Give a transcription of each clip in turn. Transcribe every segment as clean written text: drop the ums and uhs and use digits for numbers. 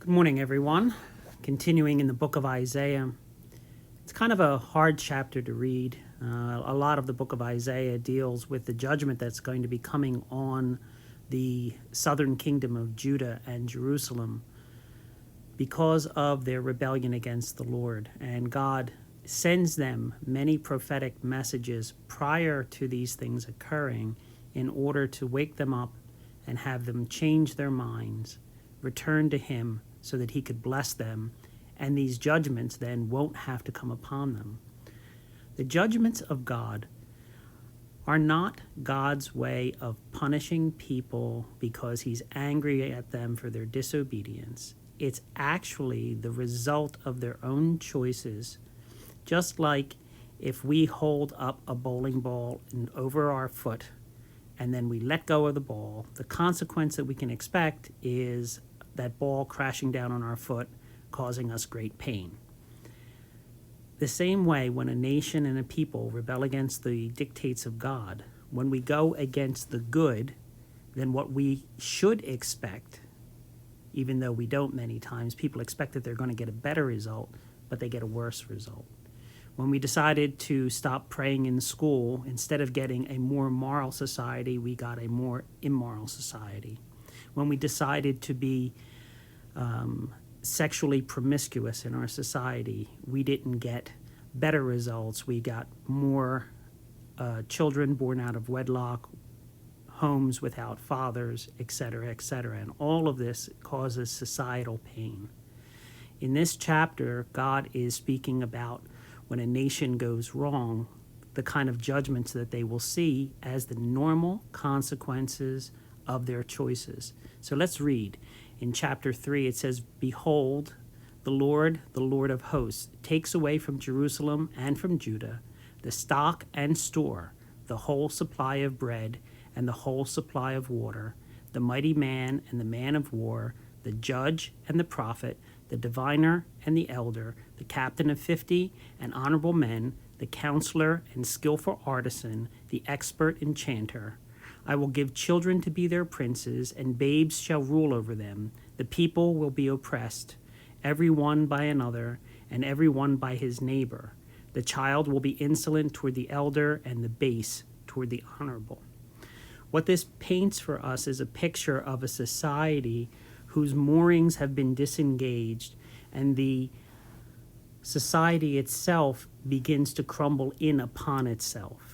Good morning, everyone. Continuing in the book of Isaiah. It's kind of a hard chapter to read. A lot of the book of Isaiah deals with the judgment that's going to be coming on the southern kingdom of Judah and Jerusalem because of their rebellion against the Lord. And God sends them many prophetic messages prior to these things occurring in order to wake them up and have them change their minds, return to Him so that He could bless them, and these judgments then won't have to come upon them. The judgments of God are not God's way of punishing people because He's angry at them for their disobedience. It's actually the result of their own choices. Just like if we hold up a bowling ball over our foot and then we let go of the ball, the consequence that we can expect is that ball crashing down on our foot, causing us great pain. The same way, when a nation and a people rebel against the dictates of God, when we go against the good, then what we should expect, even though we don't many times, people expect that they're going to get a better result, but they get a worse result. When we decided to stop praying in school, instead of getting a more moral society, we got a more immoral society. When we decided to be sexually promiscuous in our society, we didn't get better results. We got more children born out of wedlock, homes without fathers, etc., etc. And all of this causes societal pain. In this chapter, God is speaking about when a nation goes wrong, the kind of judgments that they will see as the normal consequences of their choices. So let's read. In chapter 3, it says, "Behold, the Lord of hosts, takes away from Jerusalem and from Judah the stock and store, the whole supply of bread and the whole supply of water, the mighty man and the man of war, the judge and the prophet, the diviner and the elder, the captain of 50 and honorable men, the counselor and skillful artisan, the expert enchanter. I will give children to be their princes, and babes shall rule over them. The people will be oppressed, every one by another, and every one by his neighbor. The child will be insolent toward the elder, and the base toward the honorable." What this paints for us is a picture of a society whose moorings have been disengaged, and the society itself begins to crumble in upon itself.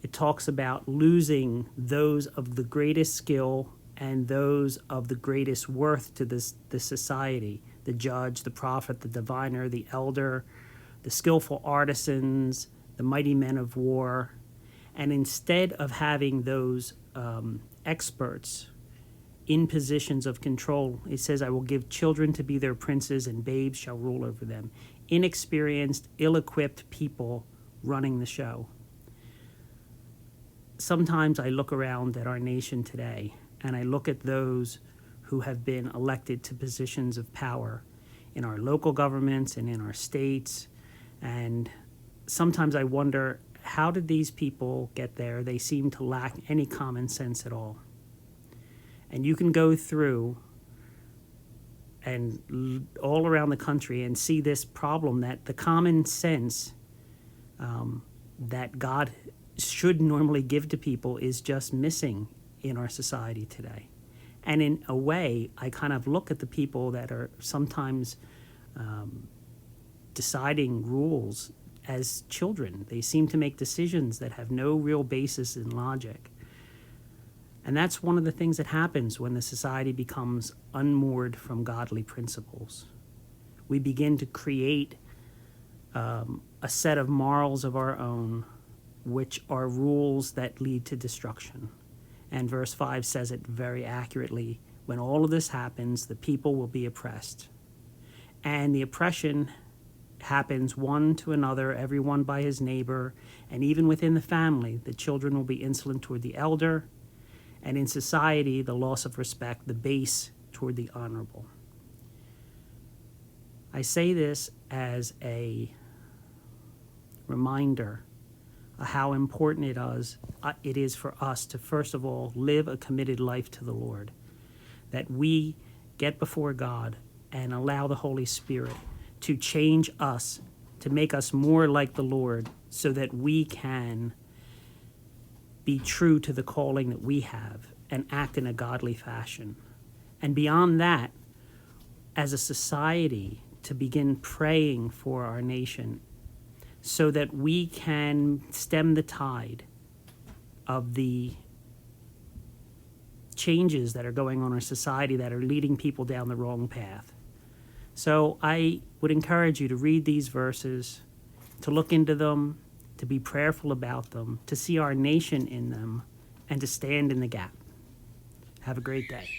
It talks about losing those of the greatest skill and those of the greatest worth to the society: the judge, the prophet, the diviner, the elder, the skillful artisans, the mighty men of war. And instead of having those experts in positions of control, it says, "I will give children to be their princes, and babes shall rule over them." Inexperienced, ill-equipped people running the show. Sometimes I look around at our nation today, and I look at those who have been elected to positions of power in our local governments and in our states, and sometimes I wonder, how did these people get there? They seem to lack any common sense at all. And you can go through and all around the country and see this problem, that the common sense that God should normally give to people is just missing in our society today. And in a way, I kind of look at the people that are sometimes deciding rules as children. They seem to make decisions that have no real basis in logic. And that's one of the things that happens when the society becomes unmoored from godly principles. We begin to create a set of morals of our own, which are rules that lead to destruction. And verse 5 says it very accurately. When all of this happens, the people will be oppressed. And the oppression happens one to another, everyone by his neighbor, and even within the family, the children will be insolent toward the elder, and in society, the loss of respect, the base toward the honorable. I say this as a reminder of how important it is for us to, first of all, live a committed life to the Lord, that we get before God and allow the Holy Spirit to change us, to make us more like the Lord, so that we can be true to the calling that we have and act in a godly fashion. And beyond that, as a society, to begin praying for our nation so that we can stem the tide of the changes that are going on in our society that are leading people down the wrong path. So I would encourage you to read these verses, to look into them, to be prayerful about them, to see our nation in them, and to stand in the gap. Have a great day.